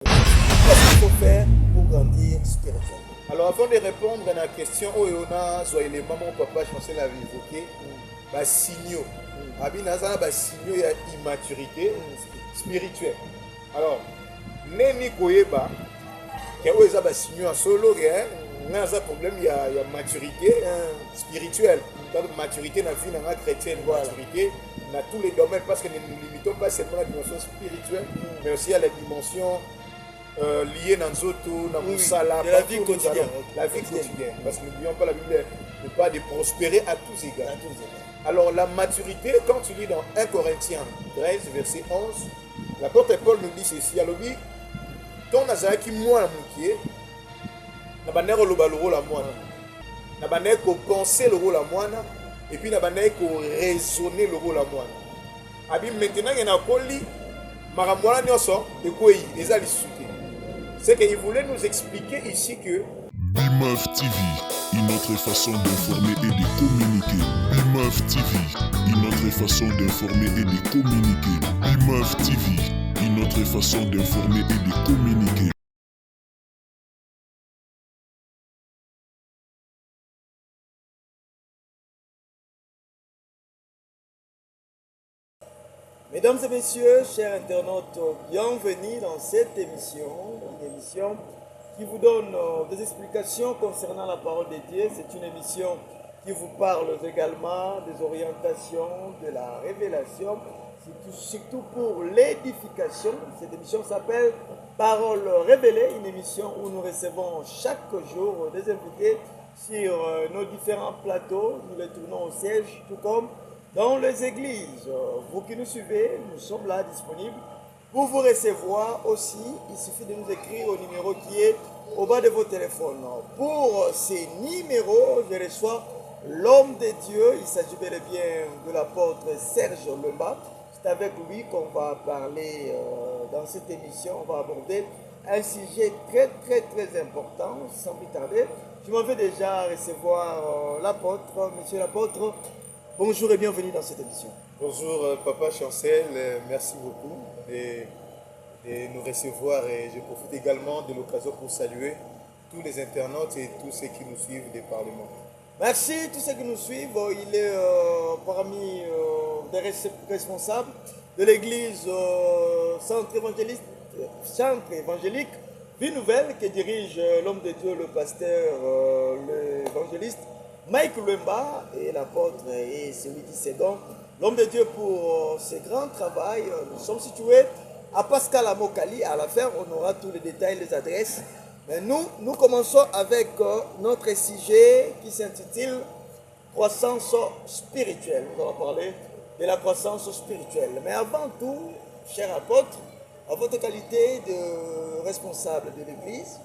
Qu'est-ce qu'il faut faire pour grandir spirituellement? Alors avant de répondre à la question, on a les mamans, papa, je pensais l'avait évoqué, signaux. Abinazana, signaux il y a immaturité spirituelle. Alors, Neni Koyeba, qui a des signaux en solo, il y a un problème, il y a maturité spirituelle. Donc, maturité dans la vie, dans la chrétienne, maturité dans tous les domaines, parce que nous ne limitons pas seulement la dimension spirituelle, mais aussi à la dimension liée dans Zoto, dans Moussala, de la vie quotidienne. La vie quotidienne. Parce que n'oublions pas, la Bible ne pas de prospérer à tous égards. Alors, la maturité, quand tu lis dans 1 Corinthiens 13, verset 11, l'apôtre Paul nous dit ceci. Alors, lui, ton Nazaraki, moi, la moukier, n'a pas l'air au lobalo la moine. N'a pas l'air qu'au penser le rôle la moine, et puis n'a pas l'air qu'au raisonner le rôle la moine. Abi maintenant, il y a un poli, Maramouana Nyoso, de quoi il les a discutés. C'est qu'il voulait nous expliquer ici que BIMAF TV, une autre façon d'informer et de communiquer. BIMAF TV, une autre façon d'informer et de communiquer. BIMAF TV, une autre façon d'informer et de communiquer. Mesdames et messieurs, chers internautes, bienvenue dans cette émission, une émission qui vous donne des explications concernant la parole de Dieu. C'est une émission qui vous parle également des orientations, de la révélation, surtout pour l'édification. Cette émission s'appelle Parole révélée, une émission où nous recevons chaque jour des invités sur nos différents plateaux. Nous les tournons au siège, tout comme dans les églises. Vous qui nous suivez, nous sommes là disponibles pour vous recevoir aussi. Il suffit de nous écrire au numéro qui est au bas de vos téléphones. Pour ces numéros, je reçois l'homme de Dieu. Il s'agit bel et bien de l'apôtre Serge Lemba. C'est avec lui qu'on va parler dans cette émission. On va aborder un sujet très important. Sans plus tarder, je m'en vais déjà recevoir l'apôtre. Monsieur l'apôtre, bonjour et bienvenue dans cette émission. bonjour Papa Chancel, merci beaucoup de nous recevoir et je profite également de l'occasion pour saluer tous les internautes et tous ceux qui nous suivent des parlements. Merci tous ceux qui nous suivent. Il est parmi des responsables de l'église centre évangélique Vie Nouvelle que dirige l'homme de Dieu, le pasteur, l'évangéliste Mike Lemba, et l'apôtre et celui qui c'est donc l'homme de Dieu pour ce grand travail. Nous sommes situés à Pascal Amokali. À la fin, on aura tous les détails, les adresses. Mais nous commençons avec notre sujet qui s'intitule Croissance spirituelle. Nous allons parler de la croissance spirituelle. Mais avant tout, cher apôtre, à votre qualité de responsable de l'Église,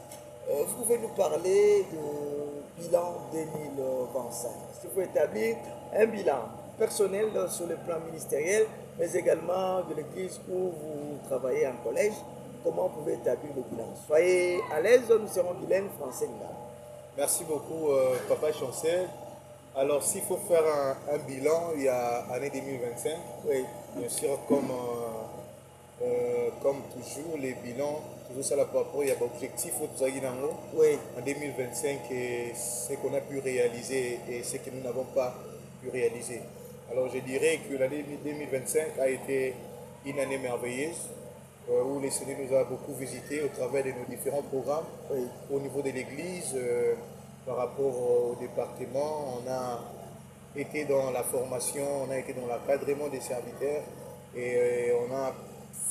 vous pouvez nous parler de bilan 2025. Il faut établir un bilan personnel sur le plan ministériel, mais également de l'église où vous travaillez en collège. Comment vous pouvez établir le bilan? Soyez à l'aise, nous serons bilingues français. Merci beaucoup Papa Chancel. Alors s'il faut faire un bilan, il y a année 2025. Oui. Bien sûr, comme toujours, les bilans, toujours ça par rapport, il y a des objectifs Oui. en 2025 et ce qu'on a pu réaliser et ce que nous n'avons pas pu réaliser. Alors je dirais que l'année 2025 a été une année merveilleuse où le Seigneur nous a beaucoup visité au travers de nos différents programmes. Oui. Au niveau de l'église, par rapport au département, on a été dans la formation, on a été dans l'encadrement des serviteurs et on a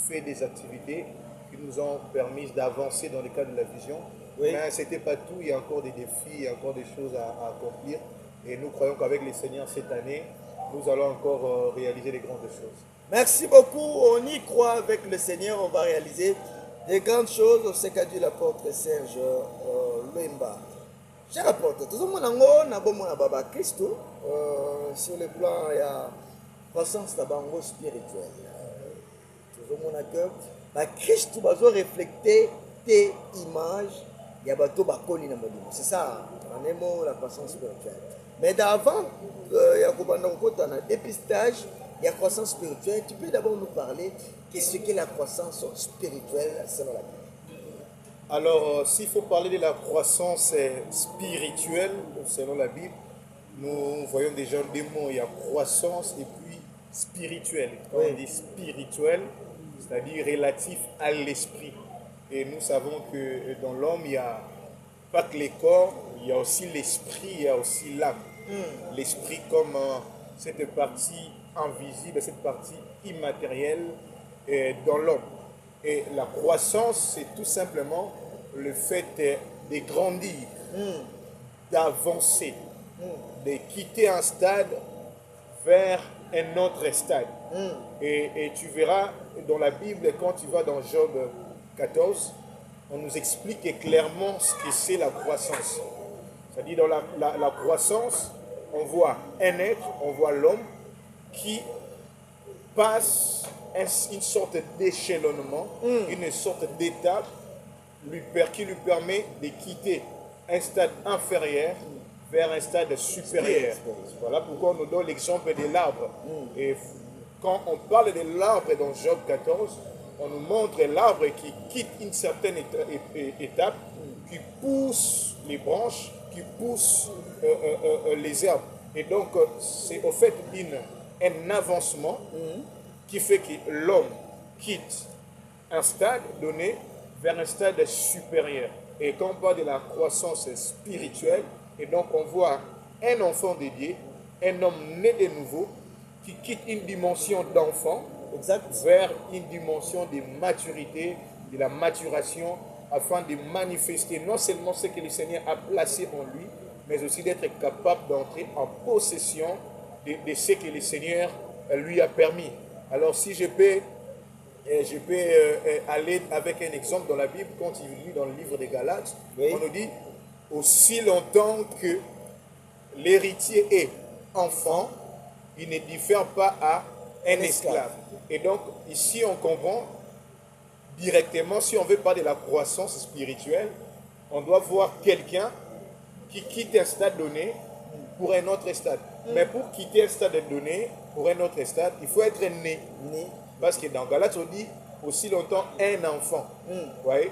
fait des activités qui nous ont permis d'avancer dans le cadre de la vision. Oui. Mais ce n'était pas tout, il y a encore des défis, il y a encore des choses à accomplir. Et nous croyons qu'avec le Seigneur cette année, nous allons encore réaliser des grandes choses. Merci beaucoup. On y croit avec le Seigneur, on va réaliser des grandes choses. C'est qu'a dit l'apôtre Serge Lemba. Cher apôtre, tout le monde a Baba Christ sur le plan de la croissance spirituelle. Tout le monde a que Christ va refléter tes images. Il y a bateau bakoli na modimo. C'est ça, en un mot, la croissance spirituelle. Mais d'avant, il y a un dépistage. Il y a croissance spirituelle. Tu peux d'abord nous parler de ce qu'est la croissance spirituelle selon la Bible. Alors, s'il faut parler de la croissance spirituelle, selon la Bible, nous voyons déjà des mots, il y a croissance et puis spirituelle. Quand on dit spirituel, c'est-à-dire relatif à l'esprit. Et nous savons que dans l'homme, il n'y a pas que les corps, il y a aussi l'esprit, il y a aussi l'âme. L'esprit comme cette partie invisible, cette partie immatérielle dans l'homme. Et la croissance, c'est tout simplement le fait de grandir, d'avancer, de quitter un stade vers un autre stade. Et tu verras dans la Bible, quand tu vas dans Job 14, on nous explique clairement ce que c'est la croissance. C'est-à-dire dans la croissance, on voit un être, on voit l'homme qui passe une sorte d'échelonnement, une sorte d'étape qui lui permet de quitter un stade inférieur vers un stade supérieur. Voilà pourquoi on nous donne l'exemple de l'arbre. Et quand on parle de l'arbre dans Job 14, on nous montre l'arbre qui quitte une certaine étape, qui pousse les branches, qui pousse les herbes. Et donc, c'est au fait un avancement qui fait que l'homme quitte un stade donné vers un stade supérieur. Et quand on parle de la croissance spirituelle, et donc on voit un enfant dédié, un homme né de nouveau, qui quitte une dimension d'enfant vers une dimension de maturité, de la maturation, afin de manifester non seulement ce que le Seigneur a placé en lui, mais aussi d'être capable d'entrer en possession de ce que le Seigneur lui a permis. Alors si je peux aller avec un exemple dans la Bible, quand il lit dans le livre des Galates, on nous dit, aussi longtemps que l'héritier est enfant, il ne diffère pas à un esclave. Et donc, ici, on comprend directement, si on veut parler de la croissance spirituelle, on doit voir quelqu'un qui quitte un stade donné pour un autre stade. Mais pour quitter un stade donné pour un autre stade, il faut être né. Parce que dans Galates, on dit aussi longtemps un enfant. Ouais.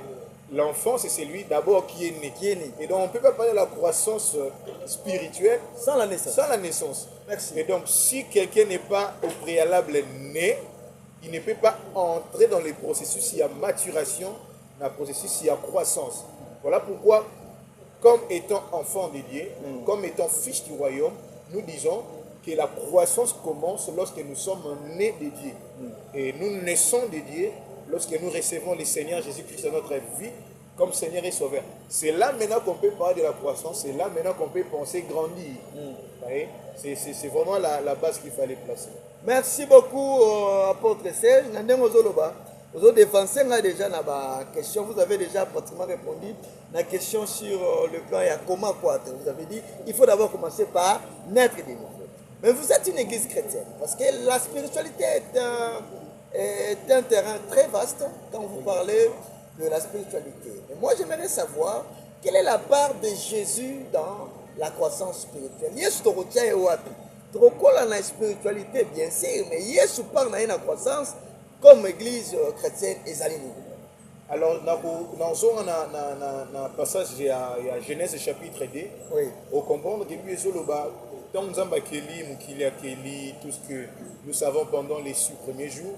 L'enfant, c'est celui d'abord qui est né. Et donc, on ne peut pas parler de la croissance spirituelle sans la naissance. Sans la naissance. Merci. Et donc, si quelqu'un n'est pas au préalable né, il ne peut pas entrer dans les processus. Il y a maturation, dans le processus, il y a croissance. Voilà pourquoi, comme étant enfant de Dieu, comme étant fils du royaume, nous disons que la croissance commence lorsque nous sommes nés de Dieu. Et nous naissons de Dieu lorsque nous recevons le Seigneur Jésus-Christ dans notre vie comme Seigneur et Sauveur. C'est là maintenant qu'on peut parler de la croissance, c'est là maintenant qu'on peut penser grandir. C'est vraiment la base qu'il fallait placer. Merci beaucoup, apôtre Serge. Vous avez défensé déjà la question, vous avez déjà pratiquement répondu à la question sur le plan et comment croître. Vous avez dit il faut d'abord commencer par naître de nouveau. Mais vous êtes une église chrétienne, parce que la spiritualité est un terrain très vaste quand vous parlez de la spiritualité. Mais moi, j'aimerais savoir quelle est la part de Jésus dans la croissance spirituelle. Yesu torotia et wapi. Trokola na spiritualité, bien sûr, mais Yesu parle de la croissance comme église chrétienne et zalini. Alors, dans un passage, il y a Genèse chapitre 2, on comprend que lui est tant nous avons tout ce que nous savons pendant les 6 premiers jours.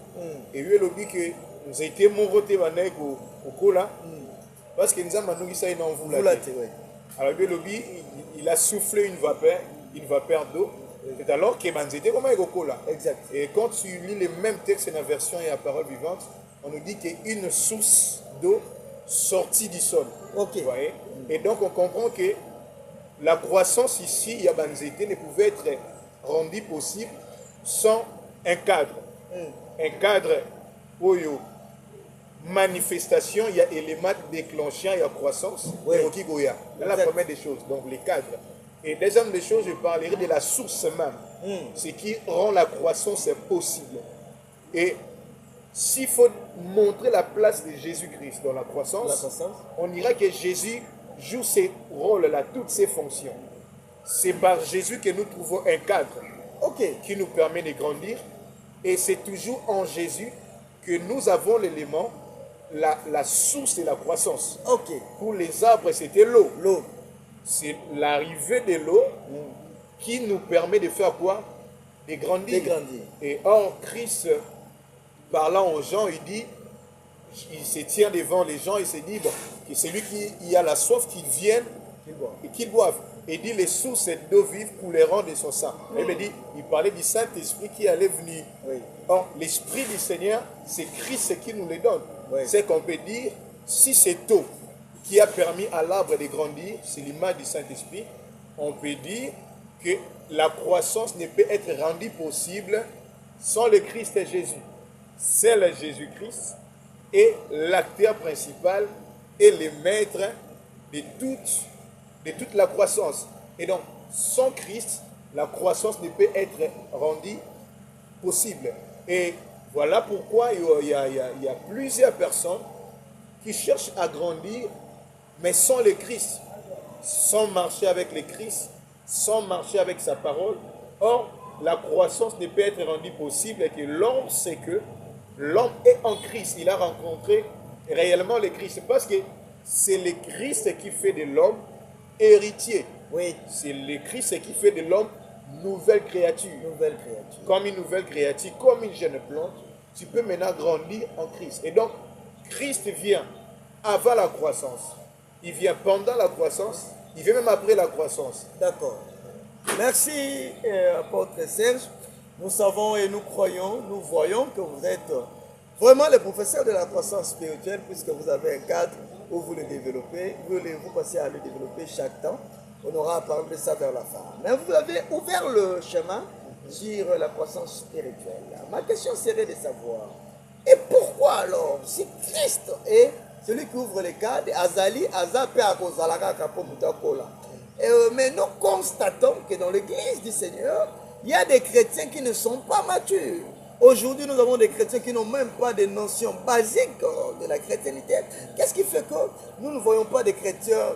Et lui, il a dit que nous avons été montés au cola parce que nous avons dit ça, il en voulait. Alors, lui, il a soufflé une vapeur d'eau. C'est alors que nous étions comme au cola. Exact. Et quand tu lis les mêmes textes dans la version et la parole vivante, on nous dit qu'il y a une source d'eau sortie du sol. Vous voyez? Et donc, on comprend que la croissance ici, il y a Banzété, ne pouvait être rendue possible sans un cadre. Un cadre où il y a manifestation, il y a élément déclenchant, il y a croissance. C'est la première des choses, donc les cadres. Et deuxième des choses, je parlerai de la source même, ce qui rend la croissance possible. Et s'il faut montrer la place de Jésus-Christ dans la croissance, on dira que Jésus joue ces rôles-là, toutes ces fonctions. C'est par Jésus que nous trouvons un cadre qui nous permet de grandir. Et c'est toujours en Jésus que nous avons l'élément, la source de la croissance. Ok. Pour les arbres, c'était l'eau. L'eau. C'est l'arrivée de l'eau qui nous permet de faire quoi? De grandir. De grandir. Et or, Christ, parlant aux gens, il dit, il se tient devant les gens, il se dit, bon, que celui qui a la soif, qu'il vienne et qu'il boive. Et il dit, les sources d'eau vive couleront de son sang. Il parlait du Saint-Esprit qui allait venir. Oui. Or, l'Esprit du Seigneur, c'est Christ qui nous le donne. Oui. C'est qu'on peut dire, si cette eau qui a permis à l'arbre de grandir, c'est l'image du Saint-Esprit, on peut dire que la croissance ne peut être rendue possible sans le Christ et Jésus. C'est le Jésus-Christ et l'acteur principal et le maître de toute la croissance. Et donc, sans Christ, la croissance ne peut être rendue possible. Et voilà pourquoi il y a plusieurs personnes qui cherchent à grandir, mais sans le Christ, sans marcher avec le Christ, sans marcher avec sa parole. Or, la croissance ne peut être rendue possible et que l'homme sait que l'homme est en Christ. Il a rencontré réellement le Christ parce que c'est le Christ qui fait de l'homme héritier. Oui. C'est le Christ qui fait de l'homme nouvelle créature. Nouvelle créature. Comme une nouvelle créature, comme une jeune plante, tu peux maintenant grandir en Christ. Et donc, Christ vient avant la croissance. Il vient pendant la croissance. Il vient même après la croissance. D'accord. Merci, apôtre Serge. Nous savons et nous croyons, nous voyons que vous êtes vraiment le professeur de la croissance spirituelle puisque vous avez un cadre où vous le développez. Voulez-vous passer à le développer chaque temps? On aura à parler de ça vers la fin. Mais vous avez ouvert le chemin sur la croissance spirituelle. Ma question serait de savoir, et pourquoi alors, si Christ est celui qui ouvre les cadres, Azali, Azape, Akozalaka, Kapo, Mutakola. Mais nous constatons que dans l'église du Seigneur, il y a des chrétiens qui ne sont pas matures. Aujourd'hui, nous avons des chrétiens qui n'ont même pas des notions basiques de la chrétienté. Qu'est-ce qui fait que nous ne voyons pas des chrétiens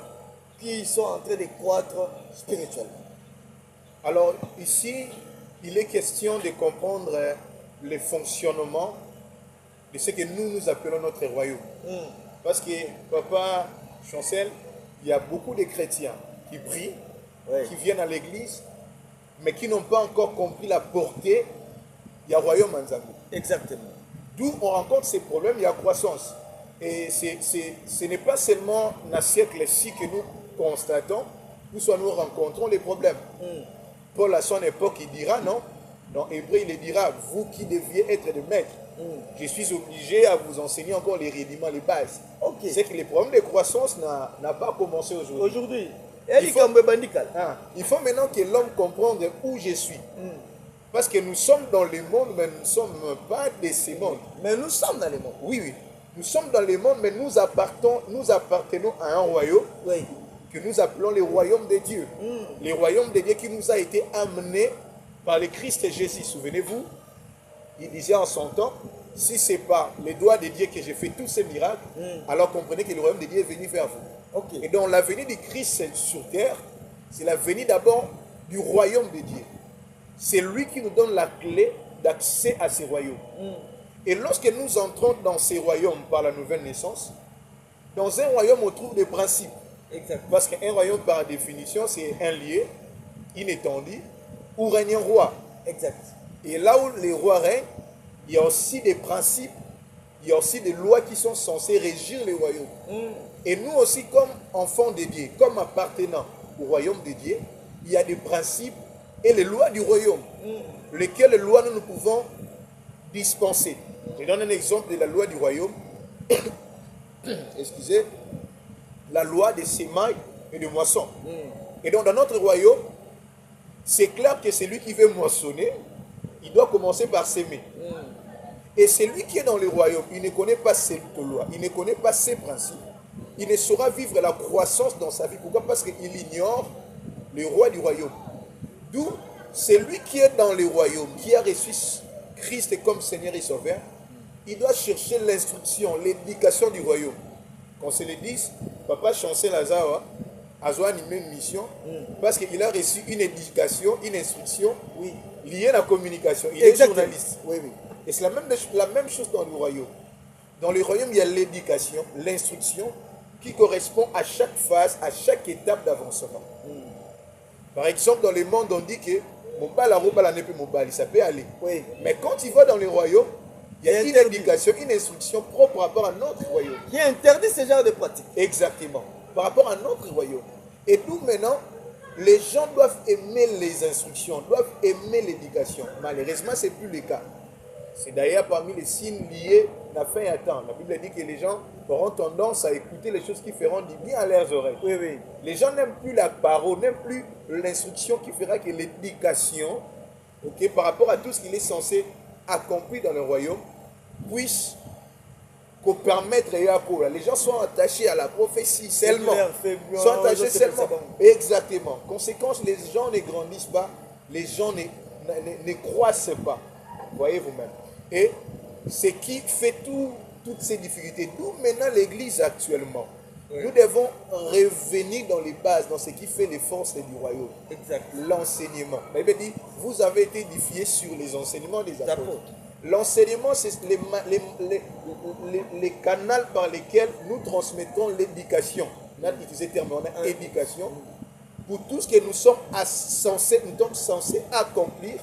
qui sont en train de croître spirituellement? Alors ici, il est question de comprendre le fonctionnement de ce que nous appelons notre royaume. Parce que, Papa Chancel, il y a beaucoup de chrétiens qui prient, qui viennent à l'église, mais qui n'ont pas encore compris la portée du royaume en Zambie. Exactement. D'où on rencontre ces problèmes, il y a croissance. Et ce n'est pas seulement dans le siècle-ci que nous constatons, nous rencontrons les problèmes. Paul, à son époque, il dira, non, dans Hébreu, il dira, vous qui deviez être des maîtres, je suis obligé à vous enseigner encore les rudiments, les bases. Okay. C'est que les problèmes de croissance n'a pas commencé aujourd'hui. Il faut maintenant que l'homme comprenne où je suis. Parce que nous sommes dans le monde, mais nous ne sommes pas de ce monde. Mais nous sommes dans le monde. Oui, oui. Nous sommes dans le monde, mais nous appartenons à un royaume que nous appelons le royaume de Dieu. Le royaume de Dieu qui nous a été amené par le Christ Jésus. Souvenez-vous, il disait en son temps, si ce n'est pas les doigts de Dieu que j'ai fait tous ces miracles, alors comprenez que le royaume de Dieu est venu vers vous. Okay. Et donc la venue du Christ sur terre, c'est la venue d'abord du royaume de Dieu. C'est lui qui nous donne la clé d'accès à ce royaume. Et lorsque nous entrons dans ces royaumes par la nouvelle naissance, dans un royaume on trouve des principes. Exact. Parce qu'un royaume par définition c'est un lieu, une étendue, où règne un roi. Exact. Et là où les rois règnent, il y a aussi des principes, il y a aussi des lois qui sont censées régir les royaumes. Et nous aussi, comme enfants de Dieu, comme appartenant au royaume de Dieu, il y a des principes et les lois du royaume, lesquelles lois nous pouvons dispenser. Je donne un exemple de la loi du royaume. Excusez, la loi des semailles et des moissons. Et donc dans notre royaume, c'est clair que celui qui veut moissonner, il doit commencer par s'aimer. Et celui qui est dans le royaume, il ne connaît pas cette loi, il ne connaît pas ces principes. Il ne saura vivre la croissance dans sa vie. Pourquoi? Parce qu'il ignore le roi du royaume. D'où celui qui est dans le royaume, qui a reçu Christ comme Seigneur et Sauveur, il doit chercher l'instruction, l'éducation du royaume. Qu'on se le dise, Papa Chancel Azawa a animé une mission parce qu'il a reçu une éducation, une instruction liée à la communication. Il est journaliste. Oui, oui. Et c'est la même chose dans le royaume. Dans le royaume, il y a l'éducation, l'instruction qui correspond à chaque phase, à chaque étape d'avancement. Par exemple, dans le monde, on dit que ça peut aller. Oui. Mais quand tu vas dans le royaume, il y a une éducation, une instruction propre par rapport à notre royaume. Qui interdit ce genre de pratique. Exactement. Par rapport à notre royaume. Et nous, maintenant, les gens doivent aimer les instructions, doivent aimer l'éducation. Malheureusement, ce n'est plus le cas. C'est d'ailleurs parmi les signes liés à la fin et à temps. La Bible dit que les gens auront tendance à écouter les choses qui feront du bien à leurs oreilles. Oui, oui. Les gens n'aiment plus la parole, n'aiment plus l'instruction qui fera que l'éducation, okay, par rapport à tout ce qu'il est censé accomplir dans le royaume, puisse permettre les gens sont attachés à la prophétie seulement. Sont attachés seulement. Exactement. Conséquence, les gens ne grandissent pas, les gens ne croissent pas. Voyez vous-même. Et ce qui fait toutes ces difficultés, d'où maintenant l'Église actuellement. Oui. Nous devons revenir dans les bases, dans ce qui fait les forces du royaume. Exact. L'enseignement. La Bible dit, vous avez été édifiés sur les enseignements des apôtres. L'enseignement, c'est les canaux par lesquels nous transmettons l'éducation. On a utilisé le terme, on a éducation. Pour tout ce que nous sommes censés accomplir,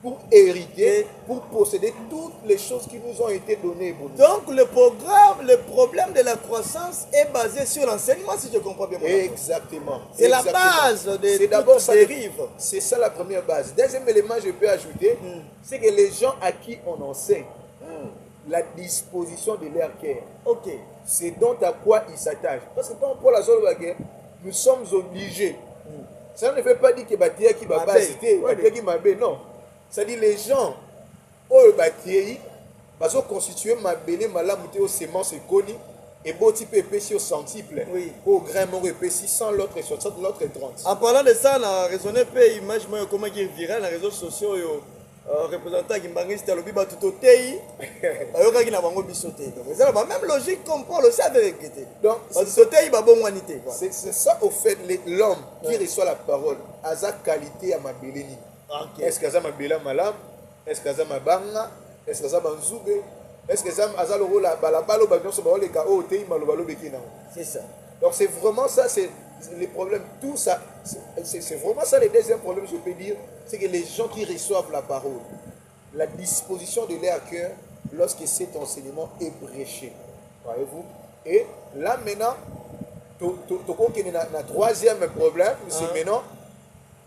pour hériter, pour posséder toutes les choses qui nous ont été données. Donc le problème de la croissance est basé sur l'enseignement, si je comprends bien. Exactement. C'est la base de toute dérive. C'est ça la première base. Deuxième élément, je peux ajouter, c'est que les gens à qui on enseigne, la disposition de leur cœur, c'est donc à quoi ils s'attachent. Parce que quand on prend la zone de la guerre, nous sommes obligés. Ça ne veut pas dire que Batia qui va pas citer, Batia qui m'a non. C'est-à-dire les gens, ils ont constitué ma belle malamute aux semences conies et beau type épaissi au centuple. Oui. Au grain mort épaissi 100, l'autre 60, l'autre 30. En parlant de ça, on a raisonné, image comment il est viral dans les réseaux sociaux. Représentant qui m'a dit que tout au pays, il a même logique qu'on prend le savoir vérité. Donc, c'est ça au fait, l'homme qui reçoit la parole, a sa qualité à ma beleni. Est-ce que ça m'a belé malam? Est-ce que ça m'a banga? Est-ce que ça m'a zoubé? Est-ce que ça m'a le rôle à balabalo, les KO, c'est ça. Donc, c'est vraiment ça, c'est les problèmes, tout ça, c'est vraiment ça le deuxième problème, je peux dire, c'est que les gens qui reçoivent la parole, la disposition de leur cœur, lorsque cet enseignement est prêché, voyez-vous. Et là maintenant, le troisième problème, c'est maintenant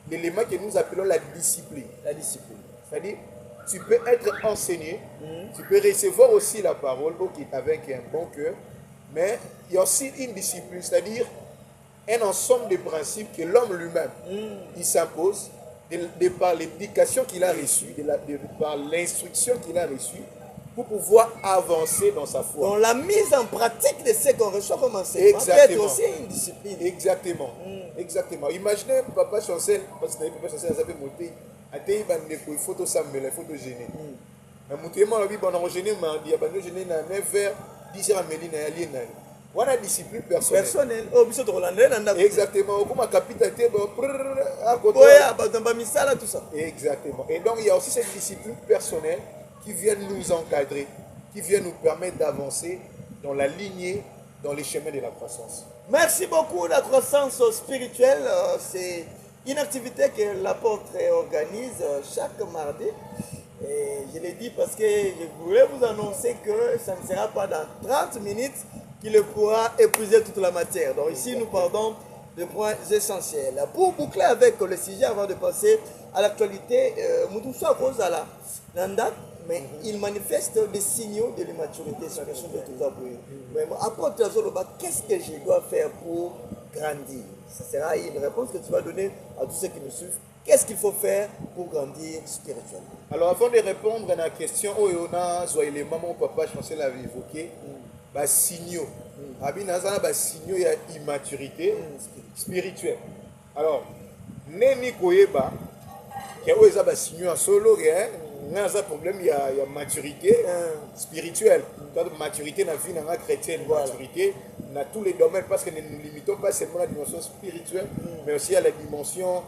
l'élément que nous appelons la discipline. La discipline. C'est-à-dire, tu peux être enseigné, tu peux recevoir aussi la parole avec un bon cœur, mais il y a aussi une discipline, c'est-à-dire un ensemble de principes que l'homme lui-même, il s'impose de par l'éducation qu'il a reçue, par l'instruction qu'il a reçue, pour pouvoir avancer dans sa foi. Dans la mise en pratique de ce qu'on reçoit comme enseignement, peut être aussi une discipline. Exactement. Exactement. Imaginez Papa Chancel, parce que Papa Chancel a fait monter, il faut tout ça, il faut tout gêner. Mais on a gêné, il y a 9h, 10h à Méline, on a discipline personnelle. Exactement. Comme un capitaine, tout ça. Exactement. Et donc, il y a aussi cette discipline personnelle qui vient nous encadrer, qui vient nous permettre d'avancer dans la lignée, dans les chemins de la croissance. Merci beaucoup. La croissance spirituelle, c'est une activité que l'apôtre organise chaque mardi. Et je l'ai dit parce que je voulais vous annoncer que ça ne sera pas dans 30 minutes qu'il pourra épuiser toute la matière. Donc ici, nous parlons de points essentiels. Pour boucler avec le sujet, avant de passer à l'actualité, Moutoussa à cause à la date, mais il manifeste des signaux de l'immaturité sur la question de tout ça. Mais apporte Zoloba, qu'est-ce que je dois faire pour grandir? Ce sera une réponse que tu vas donner à tous ceux qui nous suivent. Qu'est-ce qu'il faut faire pour grandir spirituellement? Alors, avant de répondre à la question, on a les mamans, papa, je pensais l'avait évoqué. Signaux. Signaux, il y a immaturité spirituelle. Alors, Neni Koyeba, qui a des signaux en solo, il y a un problème, il y a maturité spirituelle. Maturité dans la vie chrétienne, maturité dans tous les domaines, parce que nous ne limitons pas seulement la dimension spirituelle, mais aussi à la dimension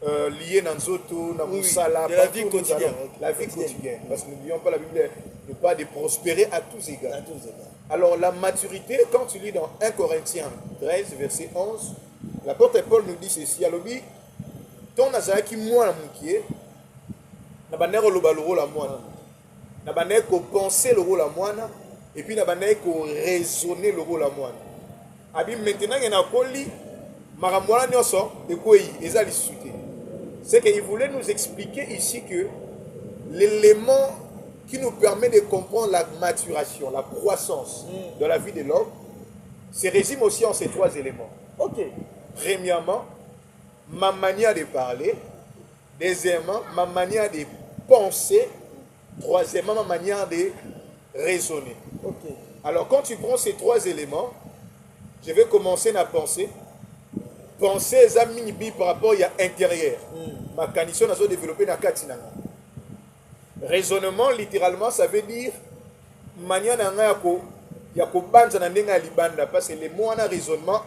liée dans Zoto, dans Moussala, de la vie quotidienne. La vie quotidienne. Parce que n'oublions pas, la Bible ne pas de prospérer à tous égards. Alors la maturité, quand tu lis dans 1 Corinthiens 13, verset 11, l'apôtre Paul nous dit ceci, alobi, ton azaki moi moukié, na banero lobaloro la moine, na baneko penser le rôle la moine, et puis na baneko raisonner le rôle la moine. Abi maintenant il y a koli, maramwala nyoso, de quoi ils allaient discuter. C'est qu'il voulait nous expliquer ici que l'élément qui nous permet de comprendre la maturation, la croissance de la vie de l'homme, se résume aussi en ces 3 éléments. Ok. Premièrement, ma manière de parler. Deuxièmement, ma manière de penser. Troisièmement, ma manière de raisonner. Ok. Alors, quand tu prends ces 3 éléments, je vais commencer à penser. Penser à mini par rapport à l'intérieur. Ma condition a développé dans Katinanga. Raisonnement, littéralement, ça veut dire manière libanda parce que les mots en raisonnement,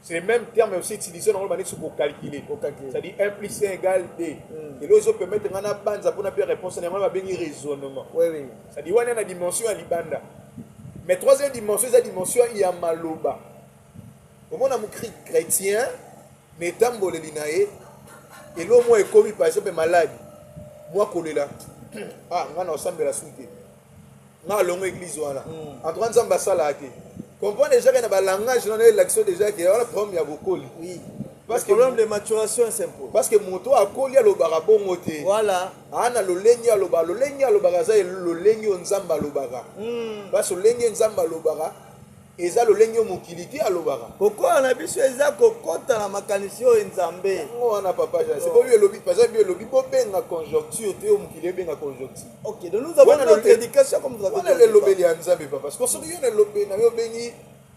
c'est le même terme aussi utilisé dans le manière pour calculer. C'est-à-dire 1 plus 1 égale 2. Et là, ils peuvent mettre en banza pour faire réponse à raisonnement. C'est-à-dire qu'il y a une dimension à libanda. Mais 3e dimension, c'est la dimension il y a maloba. Au moment où on chrétien, mais tambo le linae, et là, moi, comme par exemple malade, moi, là. Ah, on a ensemble de la souté. On a longue église. En train de s'ambasser comprends déjà qu'il y a un langage dans l'action déjà qui est le problème de beaucoup. Oui. Parce que le problème de maturation est simple. Parce que moto a collé le barabon moté. Voilà. Ana le lenya le bar, le lenya le baraza et le lenyo nzamba le bara. Parce que le lenyo nzamba le bara. Et ça, le lenyo mukiliti à l'obara. Pourquoi on a vu ce ça kokota la makanisio nzambe? Non, on n'a pas pas. C'est pas le lobby. Par exemple, le lobby pour benga conjoncture, tu es au mukilé benga conjoncture. Ok, donc nous avons notre éducation comme vous avez dit. On a le lobby à nzambe papa. Parce que si on a le lobby, on a bengi.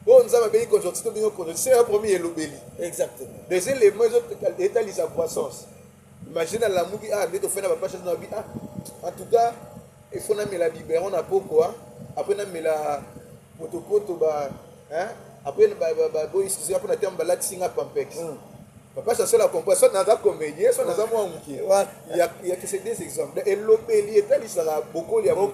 Bon, nzambe bengi conjoncture, bengi conjoncture. C'est le premier lobby. Exactement. Deuxième, les mots état sa croissance. Imagine la mouki ah, mais tu fais na papa chose na bi ah. En tout cas, il faut na me la biberon na pourquoi. Après na me la potopoto ba hein après ba boy excusez pour na terme ba latinga pampex papa ça c'est la compréhension dans la comédien ça dans moi muki il y a que ces deux exemples et l'obéli et tel il sera beaucoup il y a mo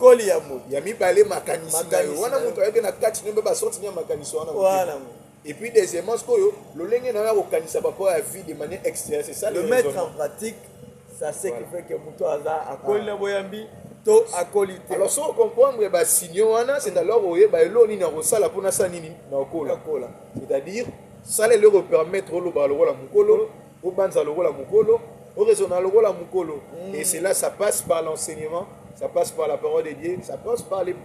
il y a mi balé makanisi wana muto avec na catch ne ba sortir na makanisi wana voilà et puis deuxièmement ce que le lenge na ko kanisa papa à vie de manière extérieure c'est ça le mettre en pratique ça c'est qui fait que muto aza akola boyambi. Alors, si on comprend que c'est alors où c'est-à-dire, ça leur permettre et cela, ça passe par l'enseignement, ça passe par la parole de Dieu, ça passe par les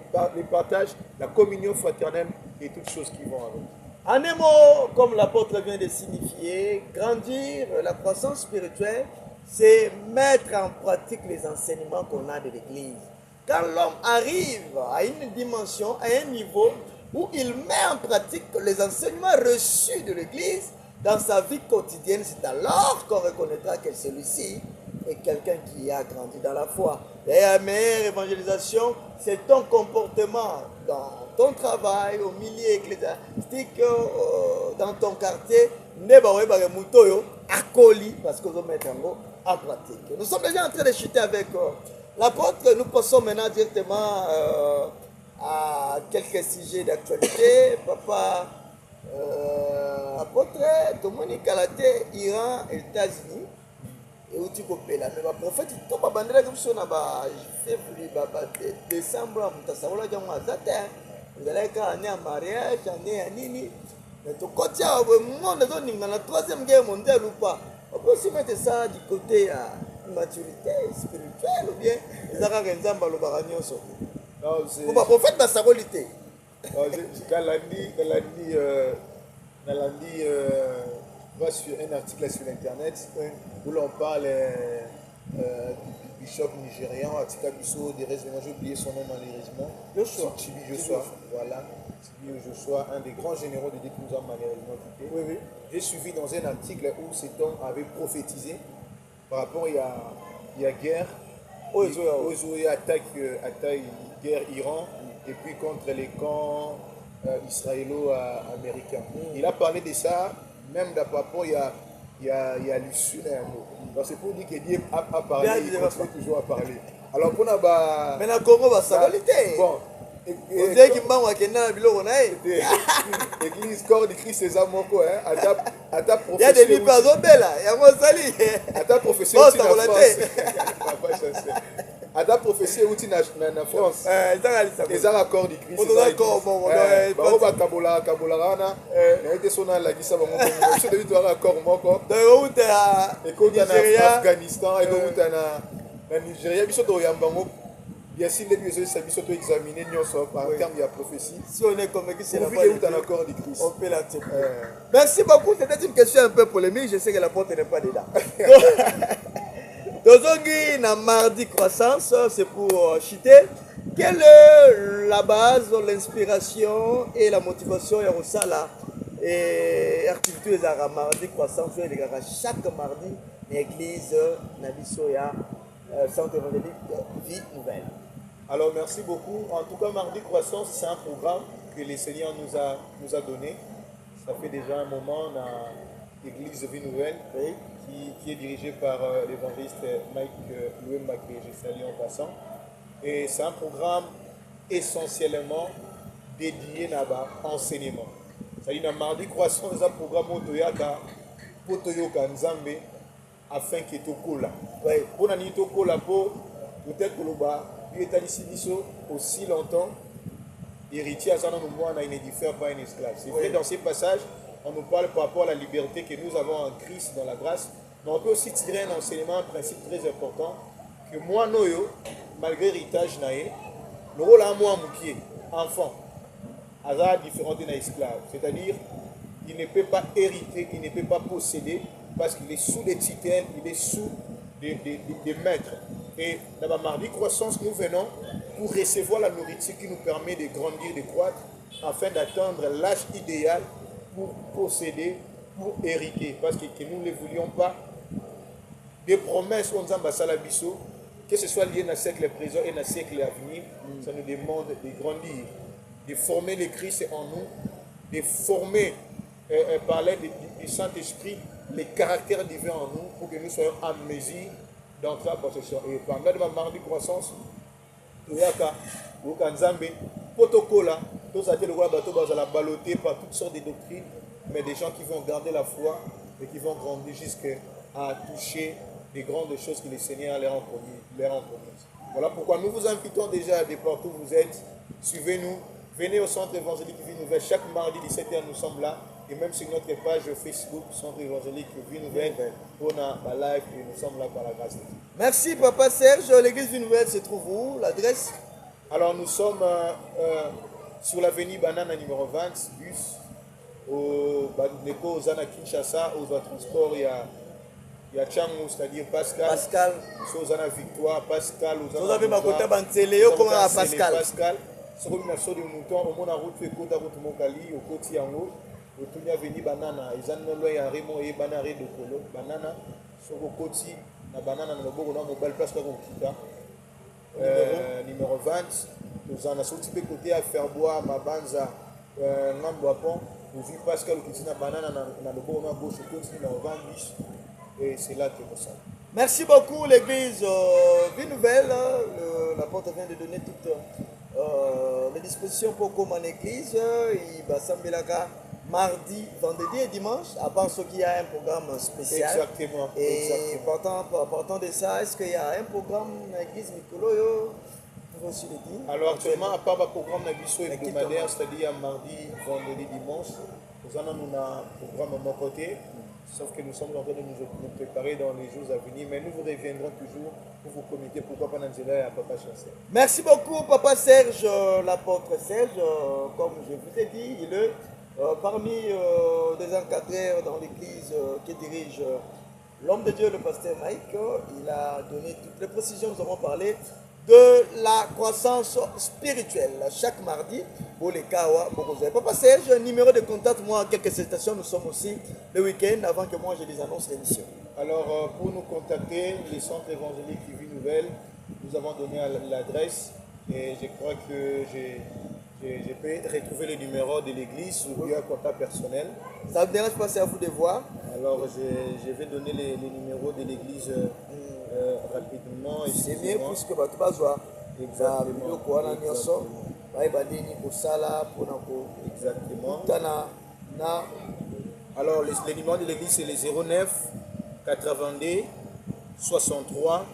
partages, la communion fraternelle et toutes choses qui vont avec. En un mot, comme l'apôtre vient de signifier, grandir, la croissance spirituelle, c'est mettre en pratique les enseignements qu'on a de l'Église. Quand l'homme arrive à une dimension, à un niveau où il met en pratique les enseignements reçus de l'Église dans sa vie quotidienne, c'est alors qu'on reconnaîtra que celui-ci est quelqu'un qui a grandi dans la foi. Et la meilleure évangélisation, c'est ton comportement dans ton travail, au milieu ecclésiastique, dans ton quartier, parce que vous mettez en pratique. Nous sommes déjà en train de chuter avec l'apôtre. Nous passons maintenant directement à quelques sujets d'actualité. Papa, apôtre, Dominique Kalaté, Iran et États-Unis. Et où tu peux payer la même prophète, tu peux pas comme ça, décembre, vous allez aller en mariage, en nini. Mais tu côté le monde dans la 3e guerre mondiale ou pas. On peut aussi mettre ça du côté de maturité spirituelle ou bien ils ont un zamba le baranioso. Non, c'est pour prophète dans sa qualité. Galandi va sur un article sur internet où l'on parle du bishop nigérian Atikabiso des raisonnements, j'ai oublié son nom malheureusement. Chibi Joshua, voilà. Chibi Joshua, un des grands généraux de Dieu qui nous a malheureusement quitté. Oui, oui. J'ai suivi dans un article où cet homme avait prophétisé par rapport à la guerre, aux attaques guerre Iran et puis contre les camps israélo-américains. Il a parlé de ça, même par rapport il y a l'issue. Donc c'est pour dire que Dieu a parlé, il continue toujours à parler. Alors, pour nous, Mais dans le Congo, ça va l'été. Bon. On dirait qu'il m'a envoyé dans le L'église corps de Christ, c'est ça, Moko. À ta prophétie. Il y a des livres à Zobé là. Il y a mon sali. À ta prophétie, bon, aussi ça en va France. l'été. À ta prophétie, aussi en France. Les accords de Christ. On a encore bon. Bah, Kabola Rana. Mais il y a la guisa. Je devais te voir accord Moko. Donc, où tu es à Nigeria, Afghanistan, et où tu es à Nigeria. Il y a bien sûr, les besoins de examiner en termes de prophétie. Si on est convaincu, c'est la accord de Christ. On peut l'accepter. Merci beaucoup. C'était une question un peu polémique. Je sais que la porte n'est pas dedans. Dozongi na mardi croissance, c'est pour chiter. Quelle est la base, l'inspiration et la motivation à Rosala et activité de la mardi croissance chaque mardi l'église Nabisoya centre évangélique Vie Nouvelle. Alors merci beaucoup. En tout cas, mardi croissance, c'est un programme que le Seigneur nous a donné. Ça fait déjà un moment dans l'église Vie Nouvelle. Oui. Qui est dirigé par l'évangéliste Mike Louemba, que je salue en passant. Et c'est un programme essentiellement dédié à l'enseignement. C'est-à-dire, dans Mardi Croissant, c'est un programme Otoyaka, Potoyoka Nzambe, afin que tu cola. Pour nous dire cola, peut-être que nous avons ici aussi longtemps, héritier à Zana Noumoua n'a une édifié par un esclave. C'est vrai, dans ces passages, on nous parle par rapport à la liberté que nous avons en Christ, dans la grâce. Mais on peut aussi tirer un enseignement, un principe très important, que moi, Noyo, malgré l'héritage, le rôle à moi, enfant, a différent d'un esclave. C'est-à-dire, il ne peut pas hériter, il ne peut pas posséder, parce qu'il est sous des tutelles, il est sous des maîtres. Et dans la mardi croissance, nous venons pour recevoir la nourriture qui nous permet de grandir, de croître, afin d'atteindre l'âge idéal pour posséder, pour hériter. Parce que nous ne le voulions pas. Des promesses, on dit que ce soit lié dans le siècle présent et dans le siècle à venir, ça nous demande de grandir, de former le Christ en nous, de former, par l'aide du Saint-Esprit, les caractères divins en nous, pour que nous soyons en mesure d'entrer en possession. Et pendant le mardi croissance, Toyaka, Nzambe, Potokola, tous à le bateau va balloter par toutes sortes de doctrines, mais des gens qui vont garder la foi et qui vont grandir jusqu'à toucher des grandes choses que le Seigneur leur a promises. Voilà pourquoi nous vous invitons déjà de partout où vous êtes. Suivez-nous, venez au centre évangélique Vie Nouvelle. Chaque mardi 17h, nous sommes là. Et même sur notre page Facebook, Centre évangélique Vie Nouvelle, on a ma live et nous sommes là par la grâce de Dieu. Merci Papa Serge. L'église Vie Nouvelle se trouve où? L'adresse? Alors nous sommes sur l'avenue Banana numéro 20, bus, au Zana Kinshasa, aux transports, il y a Tchangou, c'est-à-dire Pascal. Aux Zana Victoire, Pascal, aux Zana. Vous avez ma côté Banteleo, comment à Pascal? Pascal. Sur une nation de mouton, au moins route, côté route Mokali, au côté Yango, au Tunia Veni Banana, ils ont loin à Raymond et Banaré de Colo, Banana, sur le côté, la banana, dans le beau, on a mobile place comme Kita. Numéro 20, nous en avons sorti de côté à faire boire ma banza, Namboapon, nous vivons Pascal qui est banana dans le beau, on a gauche, côté numéro 20, et c'est là que nous sommes. Merci beaucoup l'église Vie Nouvelle. La porte vient de donner toutes les dispositions pour comme en église. Il va sembler mardi, vendredi et dimanche, à part ce qu'il y a un programme spécial. Exactement. Et partant de ça, est-ce qu'il y a un programme dans l'église Mikolo? Alors actuellement, à part le programme hebdomadaire, c'est-à-dire mardi, vendredi, dimanche, nous avons un programme de mon côté. Sauf que nous sommes en train de nous préparer dans les jours à venir, mais nous vous reviendrons toujours pour vous communiquer pourquoi pas Nanzela et à Papa Chancel. Merci beaucoup Papa Serge, l'apôtre Serge. Comme je vous ai dit, il est parmi des encadreurs dans l'église qui dirige l'homme de Dieu, le pasteur Mike. Il a donné toutes les précisions, nous avons parlé de la croissance spirituelle chaque mardi pour les Kawa Bokozé. Papa Serge, numéro de contact, moi, quelques citations, nous sommes aussi le week-end avant que moi je les annonce l'émission. Alors, pour nous contacter, les centres évangéliques Vie Nouvelle, nous avons donné l'adresse et je crois que je peux retrouver le numéro de l'église ou bien un contact personnel. Ça ne me dérange pas, c'est à vous de voir. Alors, je vais donner les numéros de l'église rapidement. C'est mieux puisque tu vas voir. Exactement. Alors, les numéros de l'église, c'est les 09 82 63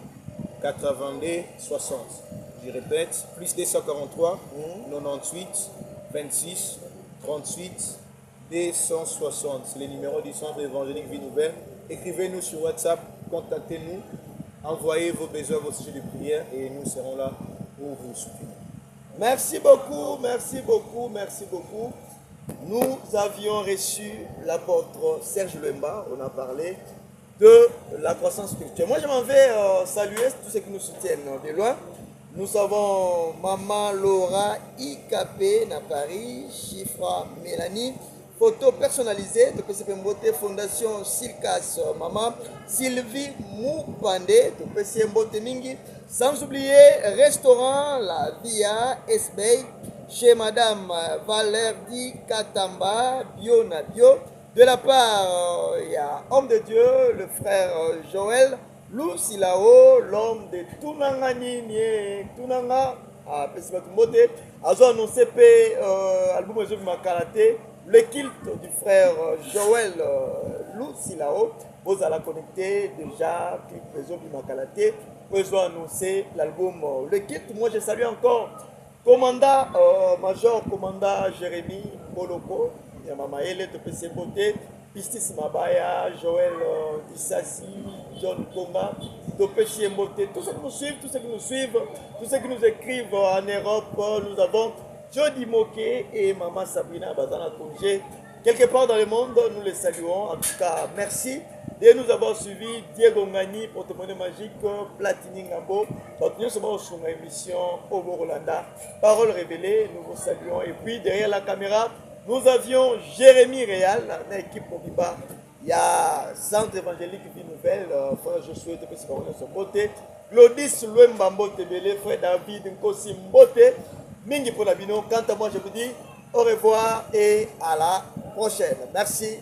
82 60. Je répète, plus 243 98 26 38 260. C'est les numéros du centre évangélique Vie Nouvelle. Écrivez-nous sur WhatsApp, contactez-nous, envoyez vos besoins, vos sujets de prière et nous serons là pour vous soutenir. Merci beaucoup, merci beaucoup, merci beaucoup. Nous avions reçu l'apôtre Serge Lemba, on a parlé de la croissance spirituelle. Moi, je m'en vais saluer tous ceux qui nous soutiennent de loin. Nous avons Maman Laura IKP à Paris, Chifra Mélanie, photo personnalisée de PCP Mbote, Fondation Silkas Maman, Sylvie Moupande de PCP Mbote Mingi, sans oublier restaurant La Via SB chez Madame Valerdi Katamba, Bio na Bio. De la part, il y a homme de Dieu, le frère Joël Lusilao, l'homme de Tunanga Nini, Tunanga, à Pessimatumote, a annoncé l'album de Makalate, le culte du frère Joël Lusilao. Vous allez connecter déjà, clip de Makalate, vous annoncer l'album le culte. Moi, je salue encore commandant, major commandant Jérémy Boloko. Mama Ele de PC Beauté, Pistis Mabaya, Joël Dissassi, John Koma, de PC Beauté, tous ceux qui nous suivent, tous ceux qui nous suivent, tous ceux qui nous écrivent en Europe, nous avons Jody Moké et Maman Sabrina Bazana Congé. Quelque part dans le monde, nous les saluons. En tout cas, merci de nous avoir suivis. Diego Ngani, porte-monnaie magique, Platini Ngambo. Nous sommes sur une émission au Rolanda. Parole révélée, nous vous saluons. Et puis derrière la caméra, nous avions Jérémy Réal, dans l'équipe Mobiba. Il y a Centre évangélique Vie Nouvelle, frère Josué de Pessimbote, Claudis Louemba Mbote Belé, frère David Nkosi Mbote, Mingi Ponabino. Quant à moi, je vous dis au revoir et à la prochaine. Merci.